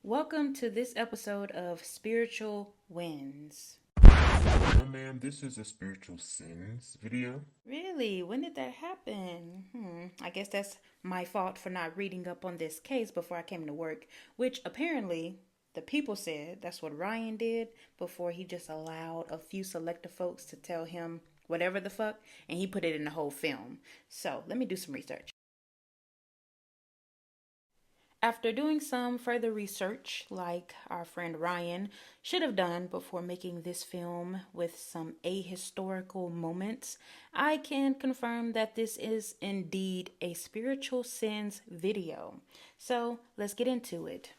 Welcome to this episode of Spiritual Wins. No, ma'am, this is a spiritual sins video. Really? When did that happen? I guess that's my fault for not reading up on this case before I came to work, which apparently the people said that's what Ryan did before he just allowed a few selected folks to tell him whatever the fuck, and he put it in the whole film. So let me do some research. After doing some further research, like our friend Ryan should have done before making this film with some ahistorical moments, I can confirm that this is indeed a spiritual sins video. So let's get into it.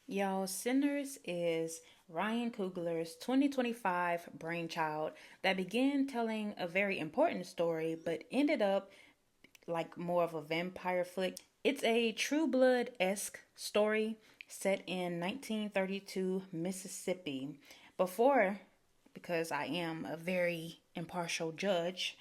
Y'all, Sinners is Ryan Coogler's 2025 brainchild that began telling a very important story but ended up like more of a vampire flick. It's a True Blood-esque story set in 1932 Mississippi. Before, because I am a very impartial judge,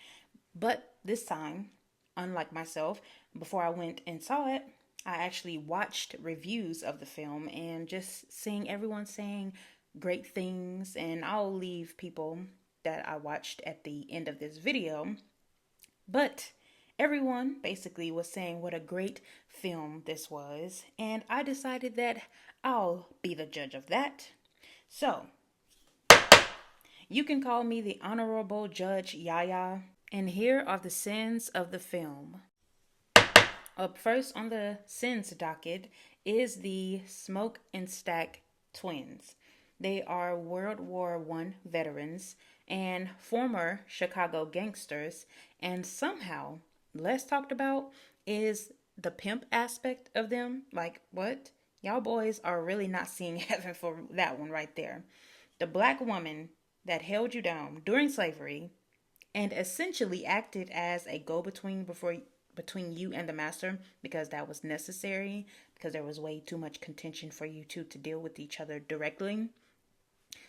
but this time, unlike myself, before I went and saw it, I actually watched reviews of the film and just seeing everyone saying great things, and I'll leave people that I watched at the end of this video. But everyone basically was saying what a great film this was, and I decided that I'll be the judge of that. So, you can call me the Honorable Judge Yaya, and here are the sins of the film. Up first on the sins docket is the Smoke and Stack twins. They are World War I veterans and former Chicago gangsters, and somehow less talked about is the pimp aspect of them. Like, what? Y'all boys are really not seeing heaven for that one right there. The black woman that held you down during slavery and essentially acted as a go-between between you and the master because that was necessary, because there was way too much contention for you two to deal with each other directly.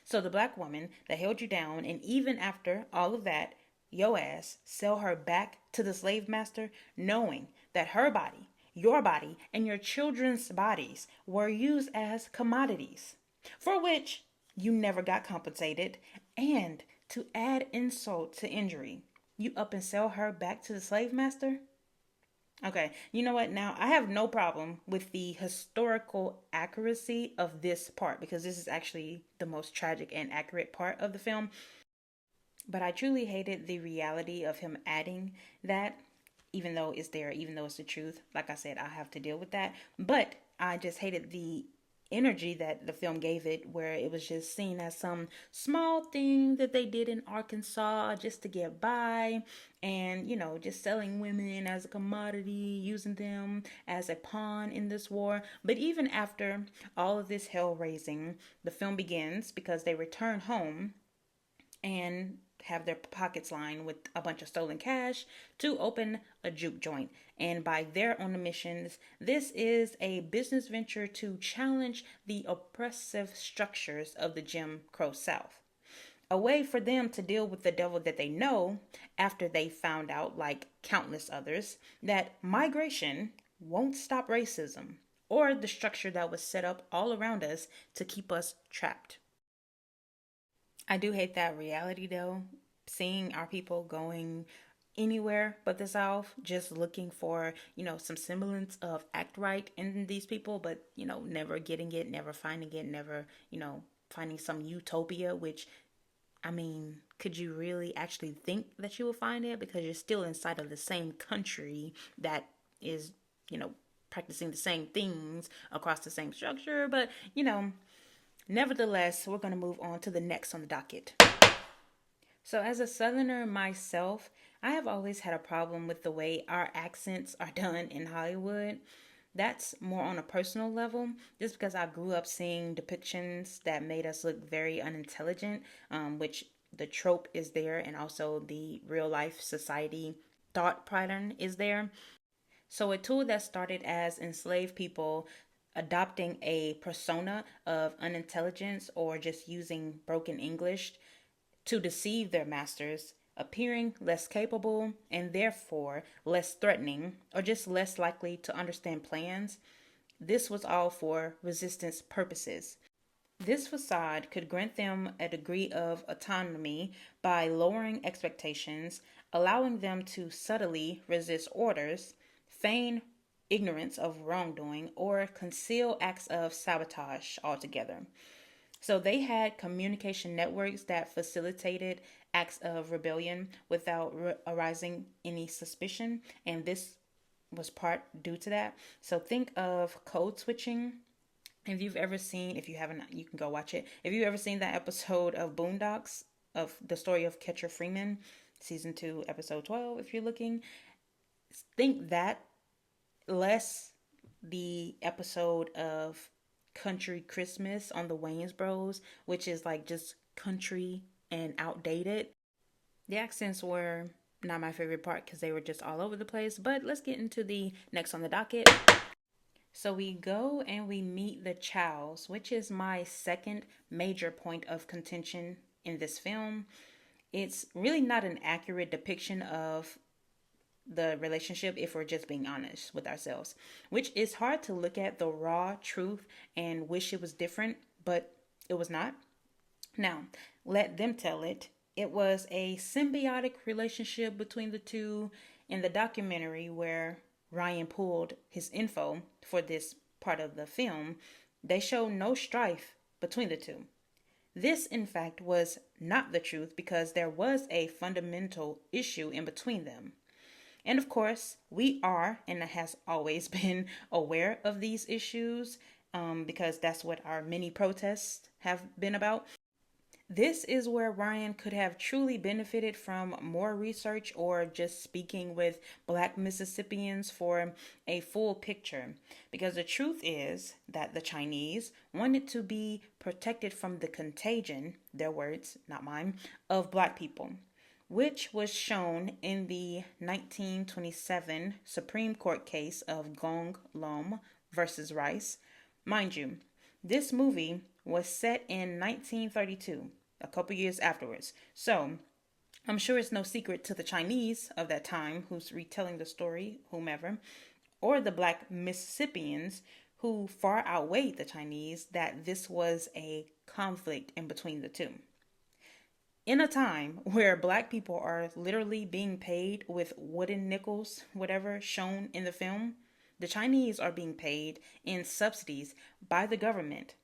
So the black woman that held you down, and even after all of that, yo ass sell her back to the slave master, knowing that her body, your body, and your children's bodies were used as commodities, for which you never got compensated. And to add insult to injury, you up and sell her back to the slave master? Okay, you know what? Now, I have no problem with the historical accuracy of this part because this is actually the most tragic and accurate part of the film. But I truly hated the reality of him adding that, even though it's there, even though it's the truth. Like I said, I have to deal with that. But I just hated the energy that the film gave it, where it was just seen as some small thing that they did in Arkansas just to get by, and just selling women as a commodity, using them as a pawn in this war. But even after all of this hell raising, the film begins because they return home and have their pockets lined with a bunch of stolen cash to open a juke joint. And by their own admissions, this is a business venture to challenge the oppressive structures of the Jim Crow South. A way for them to deal with the devil that they know after they found out, like countless others, that migration won't stop racism or the structure that was set up all around us to keep us trapped. I do hate that reality though, seeing our people going anywhere but the South, just looking for, some semblance of act right in these people, but, never getting it, never finding it, never, finding some utopia, which, I mean, could you really actually think that you will find it? Because you're still inside of the same country that is, practicing the same things across the same structure, but, nevertheless, we're going to move on to the next on the docket. So, as a Southerner myself, I have always had a problem with the way our accents are done in Hollywood. That's more on a personal level, just because I grew up seeing depictions that made us look very unintelligent, which the trope is there, and also the real life society thought pattern is there. So, a tool that started as enslaved people adopting a persona of unintelligence or just using broken English to deceive their masters, appearing less capable and therefore less threatening or just less likely to understand plans. this was all for resistance purposes. This facade could grant them a degree of autonomy by lowering expectations, allowing them to subtly resist orders, feign ignorance of wrongdoing, or conceal acts of sabotage altogether. So they had communication networks that facilitated acts of rebellion without arising any suspicion, and this was part due to that. So think of code switching. If you've ever seen, if you haven't, you can go watch it. If you've ever seen that episode of Boondocks, of the story of Catcher Freeman, season 2, episode 12, if you're looking, think that less the episode of Country Christmas on the Wayans Bros, which is like just country and outdated. The accents were not my favorite part because they were just all over the place, but let's get into the next on the docket. So we go and we meet the Chows, which is my second major point of contention in this film. It's really not an accurate depiction of the relationship if we're just being honest with ourselves, which is hard to look at the raw truth and wish it was different, but it was not. Now, let them tell it. It was a symbiotic relationship between the two in the documentary where Ryan pulled his info for this part of the film. They show no strife between the two. This, in fact, was not the truth because there was a fundamental issue in between them. And of course, we are and has always been aware of these issues because that's what our mini protests have been about. This is where Ryan could have truly benefited from more research or just speaking with Black Mississippians for a full picture. Because the truth is that the Chinese wanted to be protected from the contagion, their words, not mine, of Black people, which was shown in the 1927 Supreme Court case of Gong Lom versus Rice. Mind you, this movie was set in 1932, a couple years afterwards. So I'm sure it's no secret to the Chinese of that time who's retelling the story, whomever, or the Black Mississippians who far outweighed the Chinese, that this was a conflict in between the two. In a time where Black people are literally being paid with wooden nickels, whatever shown in the film, the Chinese are being paid in subsidies by the government,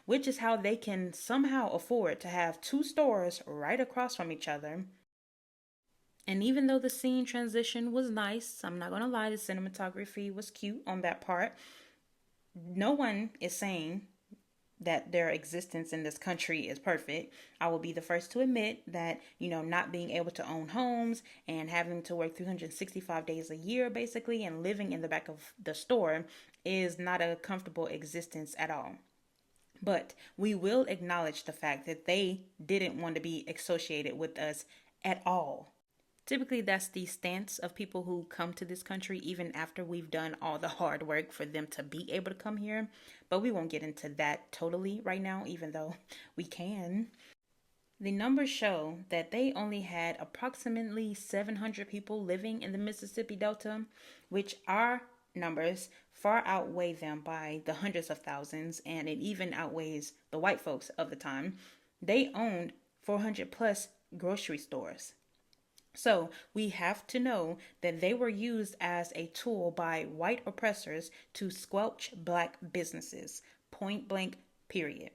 which is how they can somehow afford to have two stores right across from each other. And even though the scene transition was nice, I'm not going to lie, the cinematography was cute on that part. No one is saying that their existence in this country is perfect. I will be the first to admit that, not being able to own homes and having to work 365 days a year, basically, and living in the back of the store is not a comfortable existence at all. But we will acknowledge the fact that they didn't want to be associated with us at all. Typically, that's the stance of people who come to this country even after we've done all the hard work for them to be able to come here. But we won't get into that totally right now, even though we can. The numbers show that they only had approximately 700 people living in the Mississippi Delta, which our numbers far outweigh them by the hundreds of thousands, and it even outweighs the white folks of the time. They owned 400 plus grocery stores. So we have to know that they were used as a tool by white oppressors to squelch Black businesses. Point blank, period.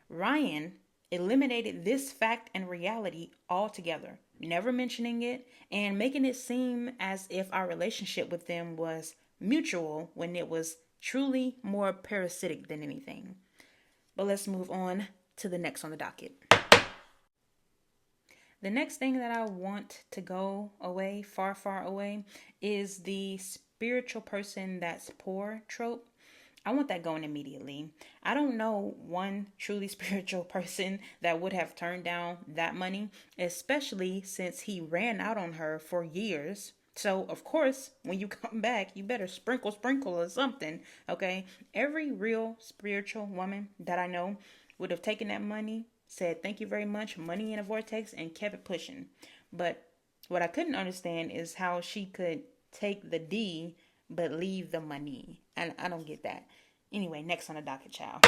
Ryan eliminated this fact and reality altogether, never mentioning it and making it seem as if our relationship with them was mutual when it was truly more parasitic than anything. But let's move on to the next on the docket. The next thing that I want to go away, far, far away, is the spiritual person that's poor trope. I want that going immediately. I don't know one truly spiritual person that would have turned down that money, especially since he ran out on her for years. So, of course, when you come back, you better sprinkle or something, okay? Every real spiritual woman that I know would have taken that money, said thank you very much, money in a vortex, and kept it pushing. But what I couldn't understand is how she could take the D but leave the money. And I don't get that. Anyway, next on the docket, child.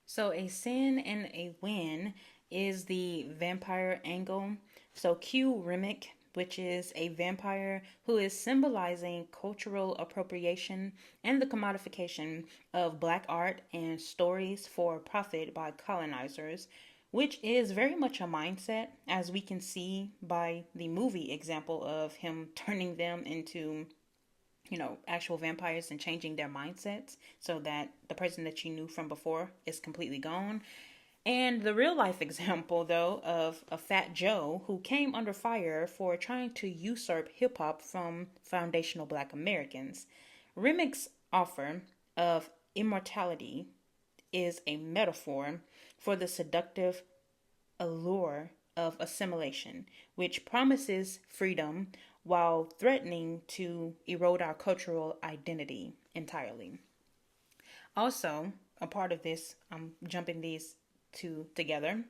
So a sin and a win is the vampire angle. So Q Remick, which is a vampire who is symbolizing cultural appropriation and the commodification of black art and stories for profit by colonizers, which is very much a mindset, as we can see by the movie example of him turning them into actual vampires and changing their mindsets so that the person that you knew from before is completely gone. And the real life example, though, of a Fat Joe who came under fire for trying to usurp hip hop from foundational black Americans. Remick's offer of immortality is a metaphor for the seductive allure of assimilation, which promises freedom while threatening to erode our cultural identity entirely. Also, a part of this, I'm jumping these two together,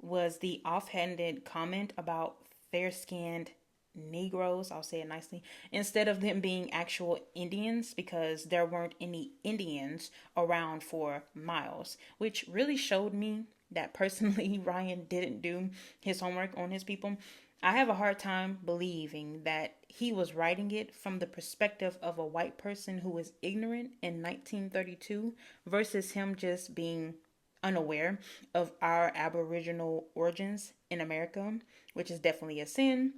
was the offhanded comment about fair skinned Negroes, I'll say it nicely, instead of them being actual Indians because there weren't any Indians around for miles, which really showed me that personally Ryan didn't do his homework on his people. I have a hard time believing that he was writing it from the perspective of a white person who was ignorant in 1932 versus him just being unaware of our Aboriginal origins in America, which is definitely a sin.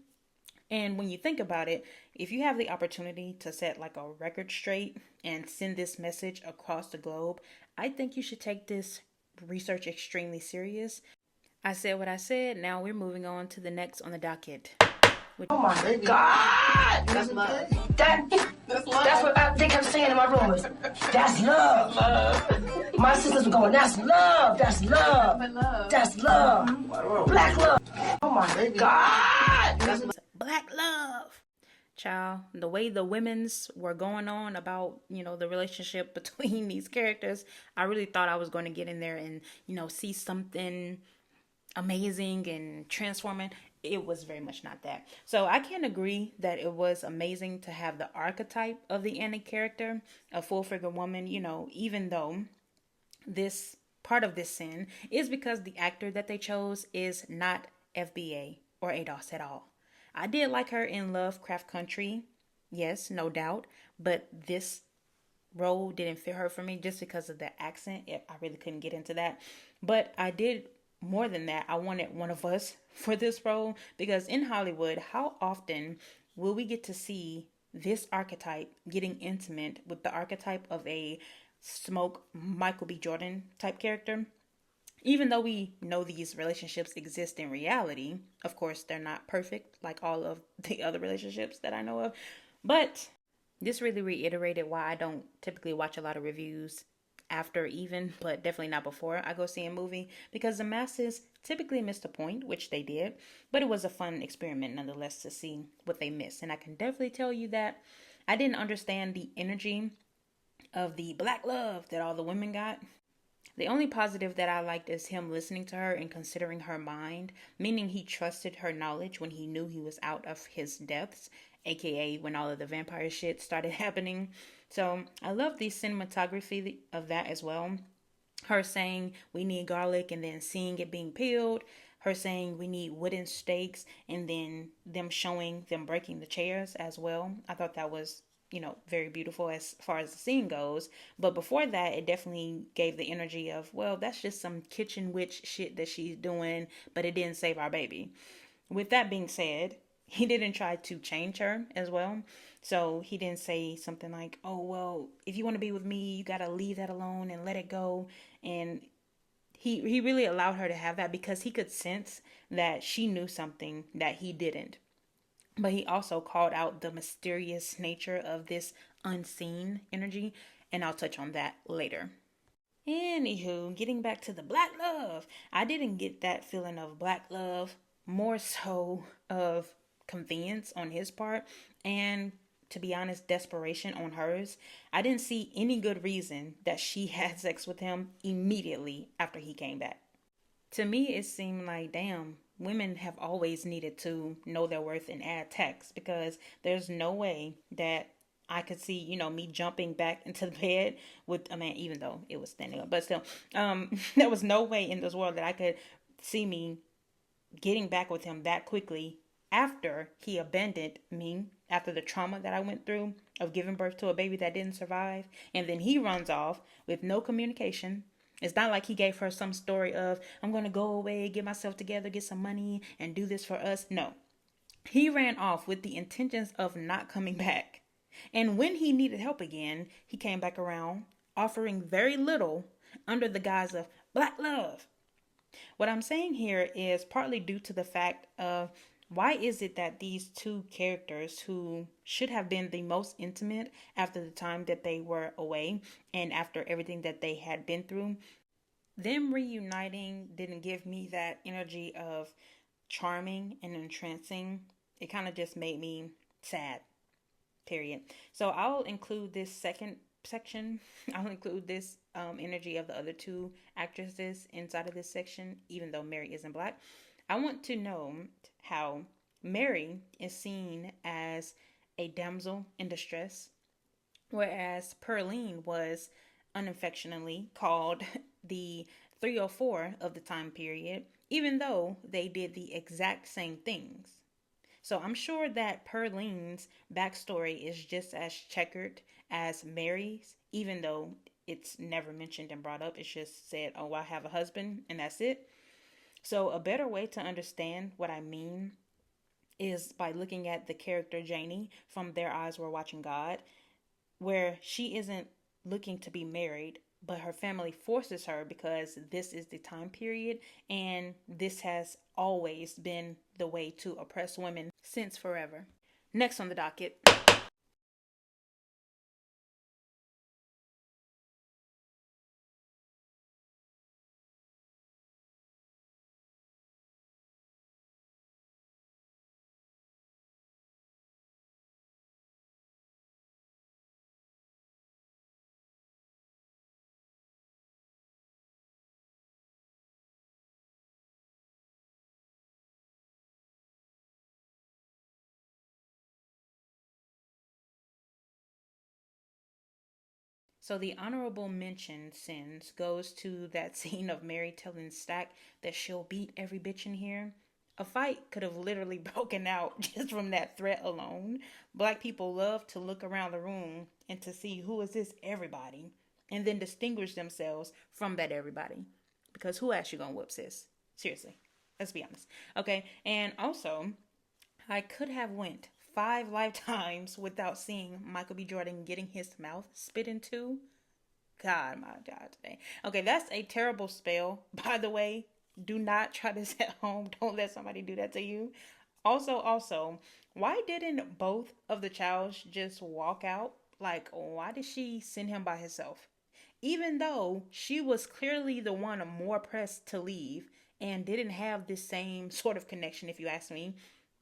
And when you think about it, if you have the opportunity to set like a record straight and send this message across the globe, I think you should take this research extremely serious. I said what I said. Now we're moving on to the next on the docket. Oh my God! That's love. That's what they kept saying in my room. That's love. My sisters were going, that's love. That's love. That's love. Black love. Oh my God! Black love. Child, the way the women's were going on about, the relationship between these characters, I really thought I was going to get in there and, see something amazing and transforming. It was very much not that. So I can agree that it was amazing to have the archetype of the Annie character, a full figure woman, even though this part of this sin is because the actor that they chose is not FBA or ADOS at all. I did like her in Lovecraft Country, yes, no doubt, but this role didn't fit her for me just because of the accent. I really couldn't get into that. But I did more than that. I wanted one of us for this role because in Hollywood, how often will we get to see this archetype getting intimate with the archetype of a Smoke Michael B. Jordan type character? Even though we know these relationships exist in reality, of course, they're not perfect like all of the other relationships that I know of. But this really reiterated why I don't typically watch a lot of reviews after even, but definitely not before I go see a movie, because the masses typically miss the point, which they did, but it was a fun experiment nonetheless to see what they missed. And I can definitely tell you that I didn't understand the energy of the black love that all the women got. The only positive that I liked is him listening to her and considering her mind, meaning he trusted her knowledge when he knew he was out of his depths, aka when all of the vampire shit started happening. So I love the cinematography of that as well. Her saying we need garlic and then seeing it being peeled. Her saying we need wooden stakes and then them showing them breaking the chairs as well. I thought that was very beautiful as far as the scene goes. But before that, it definitely gave the energy of, well, that's just some kitchen witch shit that she's doing, but it didn't save our baby. With that being said, he didn't try to change her as well. So he didn't say something like, oh, well, if you want to be with me, you got to leave that alone and let it go. And he really allowed her to have that because he could sense that she knew something that he didn't. But he also called out the mysterious nature of this unseen energy, and I'll touch on that later. Anywho, getting back to the black love, I didn't get that feeling of black love, more so of convenience on his part, and to be honest, desperation on hers. I didn't see any good reason that she had sex with him immediately after he came back. To me, it seemed like, damn, women have always needed to know their worth and add text because there's no way that I could see, me jumping back into the bed with a man, even though it was standing up, but still, there was no way in this world that I could see me getting back with him that quickly after he abandoned me, after the trauma that I went through of giving birth to a baby that didn't survive. And then he runs off with no communication. It's not like he gave her some story of, I'm going to go away, get myself together, get some money, and do this for us. No. He ran off with the intentions of not coming back. And when he needed help again, he came back around, offering very little under the guise of black love. What I'm saying here is partly due to the fact of why is it that these two characters who should have been the most intimate after the time that they were away and after everything that they had been through, them reuniting didn't give me that energy of charming and entrancing. It kind of just made me sad, period. So I'll include this second section. I'll include this energy of the other two actresses inside of this section, even though Mary isn't black. I want to know how Mary is seen as a damsel in distress, whereas Pearline was unaffectionately called the 304 of the time period, even though they did the exact same things. So I'm sure that Pearline's backstory is just as checkered as Mary's, even though it's never mentioned and brought up. It's just said, oh, I have a husband, and that's it. So a better way to understand what I mean is by looking at the character Janie from Their Eyes Were Watching God, where she isn't looking to be married, but her family forces her because this is the time period and this has always been the way to oppress women since forever. Next on the docket. So the honorable mention sins goes to that scene of Mary telling Stack that she'll beat every bitch in here. A fight could have literally broken out just from that threat alone. Black people love to look around the room and to see who is this everybody and then distinguish themselves from that everybody. Because who asked you gonna whoop sis? Seriously. Let's be honest. Okay. And also, I could have went 5 lifetimes without seeing Michael B. Jordan getting his mouth spit into. God, my God, today. Okay, that's a terrible spell, by the way. Do not try this at home. Don't let somebody do that to you. Also, why didn't both of the childs just walk out? Like, why did she send him by himself? Even though she was clearly the one more pressed to leave and didn't have this same sort of connection, if you ask me,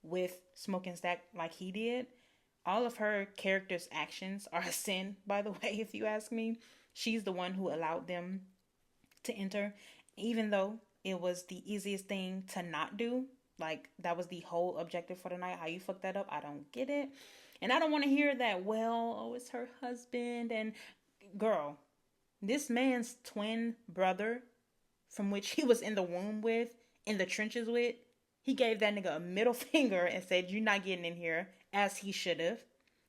with Smoking Stack like he did. All of her character's actions are a sin, by the way, if you ask me. She's the one who allowed them to enter, even though it was the easiest thing to not do. Like, that was the whole objective for the night. How you fucked that up, I don't get it. And I don't want to hear that, well, oh, it's her husband. And girl, this man's twin brother, from which he was in the womb with, in the trenches with, he gave that nigga a middle finger and said, you're not getting in here, as he should have.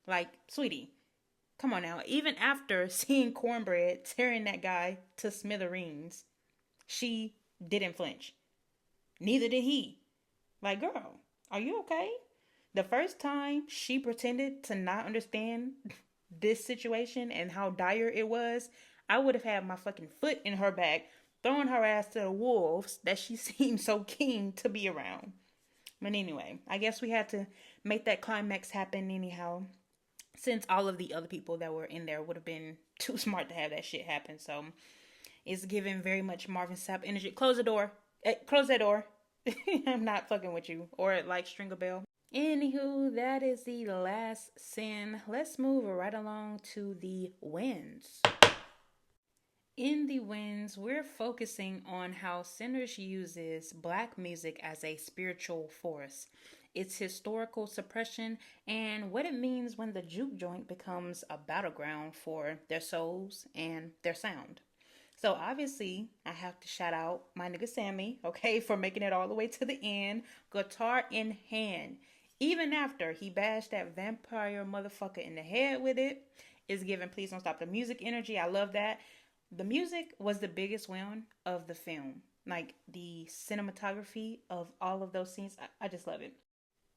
Like, sweetie, come on now. Even after seeing Cornbread tearing that guy to smithereens, she didn't flinch. Neither did he. Like, girl, are you okay? The first time she pretended to not understand this situation and how dire it was, I would have had my fucking foot in her back, throwing her ass to the wolves that she seemed so keen to be around. But anyway, I guess we had to make that climax happen anyhow, since all of the other people that were in there would have been too smart to have that shit happen. So it's giving very much Marvin Sapp energy. Close the door. Close that door. I'm not fucking with you. Or like string a bell. Anywho, that is the last sin. Let's move right along to the wins. In the wins, we're focusing on how Sinners uses black music as a spiritual force. its historical suppression, and what it means when the juke joint becomes a battleground for their souls and their sound. So obviously, I have to shout out my nigga Sammy, okay, for making it all the way to the end, guitar in hand. Even after he bashed that vampire motherfucker in the head with it, is giving Please Don't Stop the Music energy. I love that. The music was the biggest win of the film. Like the cinematography of all of those scenes, I just love it.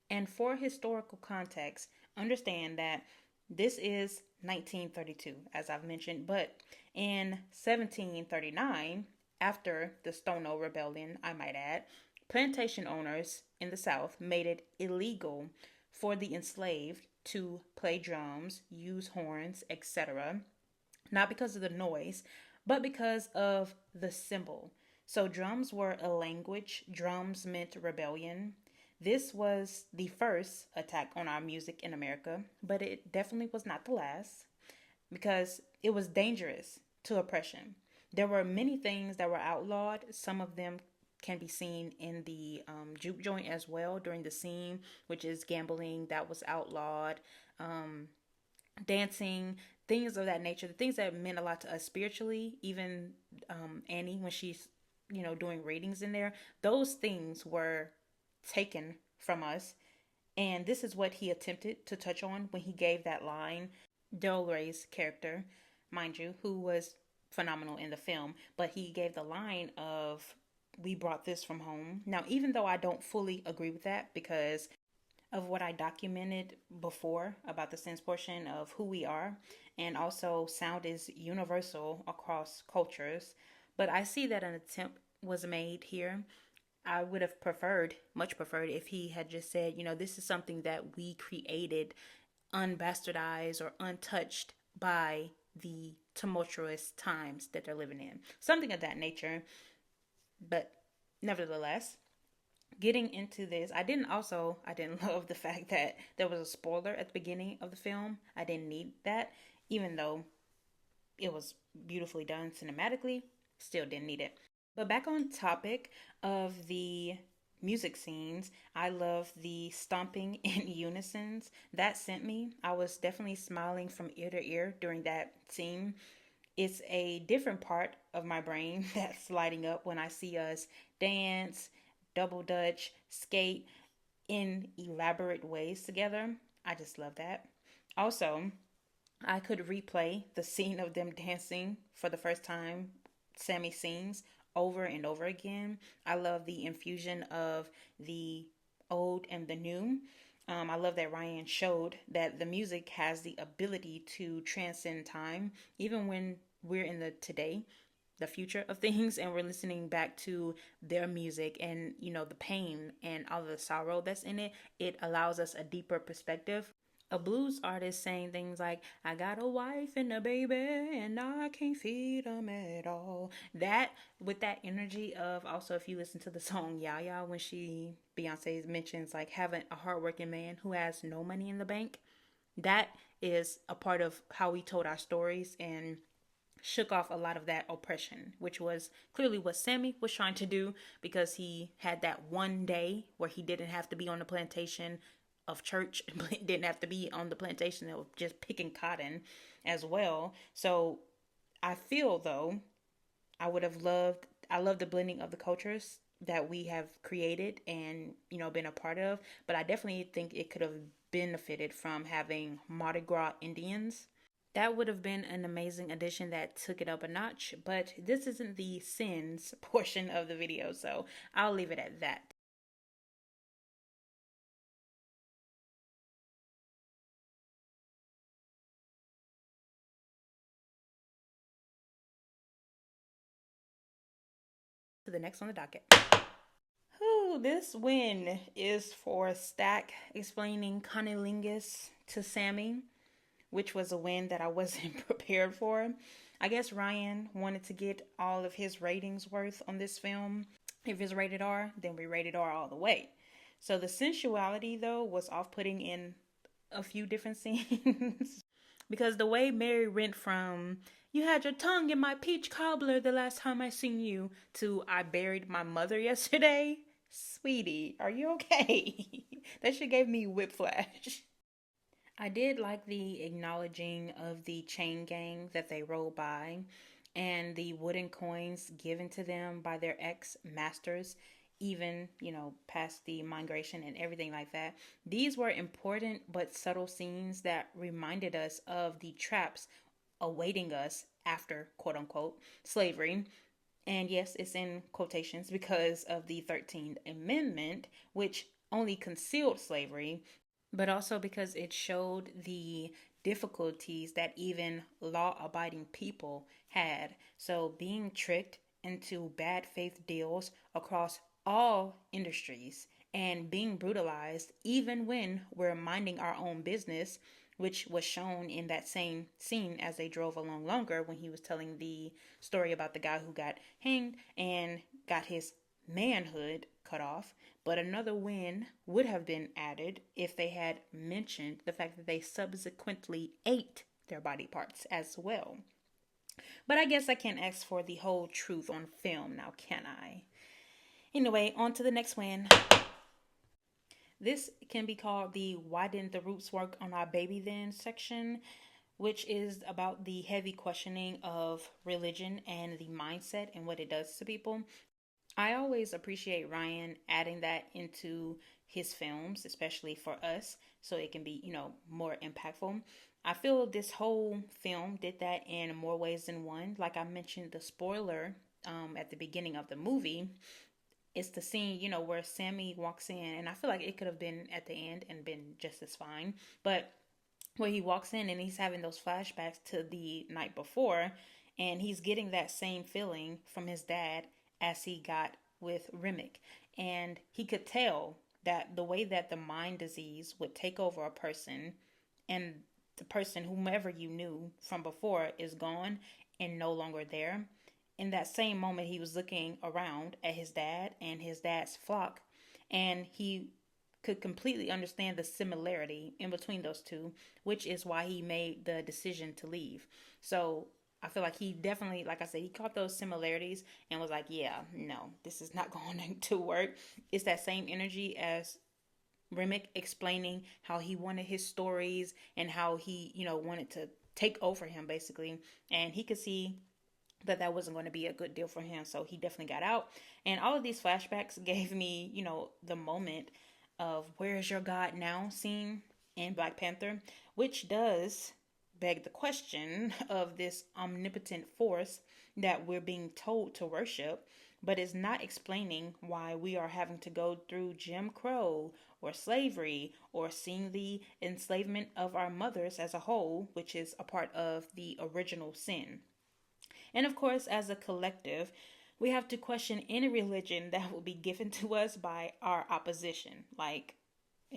And for historical context, understand that this is 1932, as I've mentioned, but in 1739, after the Stono Rebellion, I might add, plantation owners in the South made it illegal for the enslaved to play drums, use horns, etc., not because of the noise, but because of the symbol. So drums were a language, drums meant rebellion. This was the first attack on our music in America, but it definitely was not the last because it was dangerous to oppression. There were many things that were outlawed. Some of them can be seen in the juke joint as well during the scene, which is gambling that was outlawed, dancing, things of that nature, the things that meant a lot to us spiritually. Even Annie, when she's doing readings in there, those things were taken from us. And this is what he attempted to touch on when he gave that line. Del Rey's character, mind you, who was phenomenal in the film, but he gave the line of, "We brought this from home." Now, even though I don't fully agree with that because of what I documented before about the sense portion of who we are, and also sound is universal across cultures, but I see that an attempt was made here. I would have much preferred, if he had just said, this is something that we created, unbastardized or untouched by the tumultuous times that they're living in. Something of that nature. But nevertheless, getting into this, I didn't love the fact that there was a spoiler at the beginning of the film. I didn't need that, even though it was beautifully done cinematically, still didn't need it. But back on topic of the music scenes, I love the stomping in unisons. That sent me. I was definitely smiling from ear to ear during that scene. It's a different part of my brain that's lighting up when I see us dance, double dutch, skate in elaborate ways together. I just love that. Also, I could replay the scene of them dancing for the first time Sammy sings over and over again. I love the infusion of the old and the new. I love that Ryan showed that the music has the ability to transcend time, even when we're in the today, the future of things, and we're listening back to their music and, the pain and all the sorrow that's in it. It allows us a deeper perspective. A blues artist saying things like, "I got a wife and a baby and I can't feed them at all." That, with that energy of, also, if you listen to the song Yaya, when Beyonce mentions like having a hardworking man who has no money in the bank, that is a part of how we told our stories and shook off a lot of that oppression, which was clearly what Sammy was trying to do, because he had that one day where he didn't have to be on the plantation of church, didn't have to be on the plantation of just picking cotton as well. So I feel, though, I love the blending of the cultures that we have created and been a part of, but I definitely think it could have benefited from having Mardi Gras Indians. That would have been an amazing addition that took it up a notch, but this isn't the sins portion of the video, so I'll leave it at that. To the next on the docket. Ooh, this win is for Stack explaining cunnilingus to Sammy, which was a win that I wasn't prepared for. I guess Ryan wanted to get all of his ratings worth on this film. If it's rated R, then we rated R all the way. So the sensuality, though, was off-putting in a few different scenes. Because the way Mary went from, "You had your tongue in my peach cobbler the last time I seen you," to "I buried my mother yesterday," Sweetie, are you okay? That shit gave me whiplash. I did like the acknowledging of the chain gang that they rode by and the wooden coins given to them by their ex masters, even, past the migration and everything like that. These were important but subtle scenes that reminded us of the traps awaiting us after quote unquote slavery. And yes, it's in quotations because of the 13th Amendment, which only concealed slavery, but also because it showed the difficulties that even law abiding people had. So, being tricked into bad faith deals across all industries and being brutalized, even when we're minding our own business, which was shown in that same scene as they drove along longer when he was telling the story about the guy who got hanged and got his manhood cut off. But another win would have been added if they had mentioned the fact that they subsequently ate their body parts as well. But I guess I can't ask for the whole truth on film now, can I? Anyway, on to the next one. This can be called the Why Didn't the Roots Work on Our Baby Then section, which is about the heavy questioning of religion and the mindset and what it does to people. I always appreciate Ryan adding that into his films, especially for us, so it can be, more impactful. I feel this whole film did that in more ways than one. Like I mentioned, the spoiler at the beginning of the movie, it's the scene, where Sammy walks in, and I feel like it could have been at the end and been just as fine. But where he walks in and he's having those flashbacks to the night before, and he's getting that same feeling from his dad as he got with Remick. And he could tell that the way that the mind disease would take over a person, and the person, whomever you knew from before, is gone and no longer there. In that same moment, he was looking around at his dad and his dad's flock, and he could completely understand the similarity in between those two, which is why he made the decision to leave. So I feel like he definitely, like I said, he caught those similarities and was like, yeah, no, this is not going to work. It's that same energy as Remick explaining how he wanted his stories and how he, wanted to take over him basically. And he could see that that wasn't going to be a good deal for him. So he definitely got out. And all of these flashbacks gave me, the moment of Where Is Your God Now scene in Black Panther, which does beg the question of this omnipotent force that we're being told to worship, but is not explaining why we are having to go through Jim Crow or slavery or seeing the enslavement of our mothers as a whole, which is a part of the original sin. And of course, as a collective, we have to question any religion that will be given to us by our opposition. Like,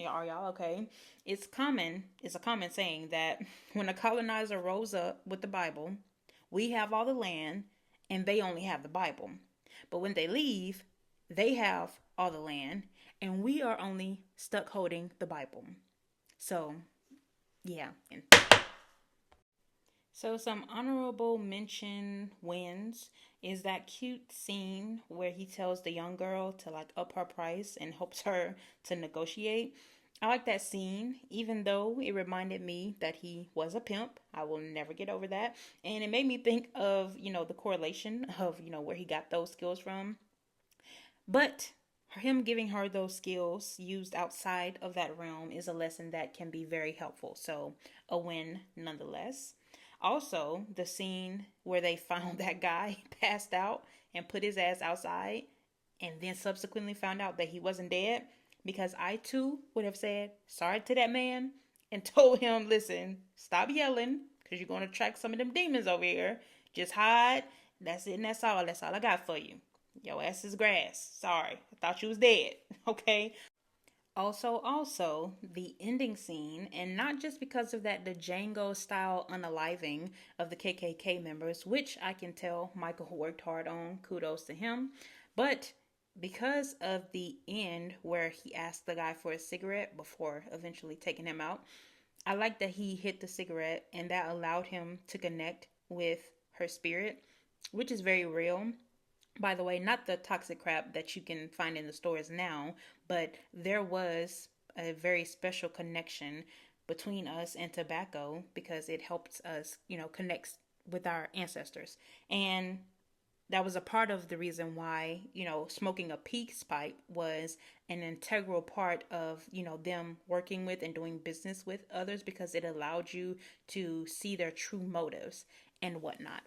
are y'all okay? It's a common saying that when a colonizer rose up with the Bible, we have all the land and they only have the Bible. But when they leave, they have all the land and we are only stuck holding the Bible. So, yeah. So, some honorable mention wins is that cute scene where he tells the young girl to like up her price and helps her to negotiate. I like that scene, even though it reminded me that he was a pimp. I will never get over that. And it made me think of, the correlation of, where he got those skills from. But him giving her those skills used outside of that realm is a lesson that can be very helpful. So, a win nonetheless. Also, the scene where they found that guy passed out and put his ass outside and then subsequently found out that he wasn't dead, because I too would have said sorry to that man and told him, listen, stop yelling because you're going to attract some of them demons over here. Just hide. That's it and that's all. That's all I got for you. Your ass is grass. Sorry. I thought you was dead. Okay. Also, the ending scene, and not just because of that, the Django style unaliving of the KKK members, which I can tell Michael worked hard on, kudos to him, but because of the end where he asked the guy for a cigarette before eventually taking him out, I like that he hit the cigarette and that allowed him to connect with her spirit, which is very real. By the way, not the toxic crap that you can find in the stores now, but there was a very special connection between us and tobacco because it helps us, connect with our ancestors. And that was a part of the reason why, smoking a peace pipe was an integral part of, them working with and doing business with others because it allowed you to see their true motives and whatnot.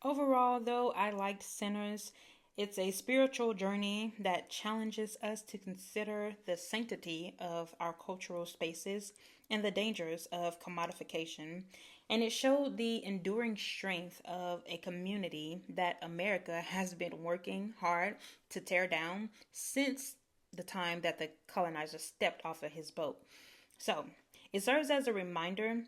Overall, though, I liked Sinners. It's a spiritual journey that challenges us to consider the sanctity of our cultural spaces and the dangers of commodification. And it showed the enduring strength of a community that America has been working hard to tear down since the time that the colonizer stepped off of his boat. So, it serves as a reminder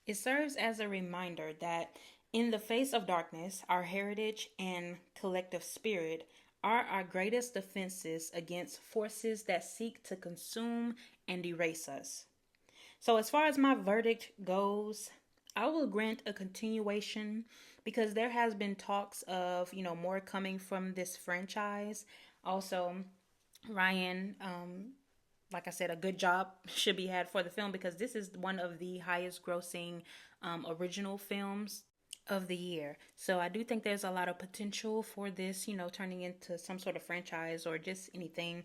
it serves as a reminder that in the face of darkness, our heritage and collective spirit are our greatest defenses against forces that seek to consume and erase us. So, as far as my verdict goes, I will grant a continuation because there has been talks of, more coming from this franchise. Also, Ryan, like I said, a good job should be had for the film because this is one of the highest grossing original films of the year. So I do think there's a lot of potential for this, turning into some sort of franchise or just anything.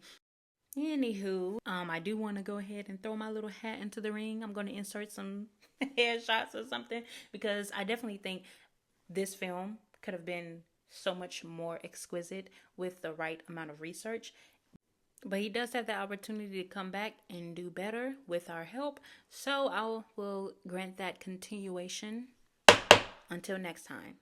Anywho, I do want to go ahead and throw my little hat into the ring. I'm going to insert some headshots or something because I definitely think this film could have been so much more exquisite with the right amount of research. But he does have the opportunity to come back and do better with our help. So I will grant that continuation. Until next time.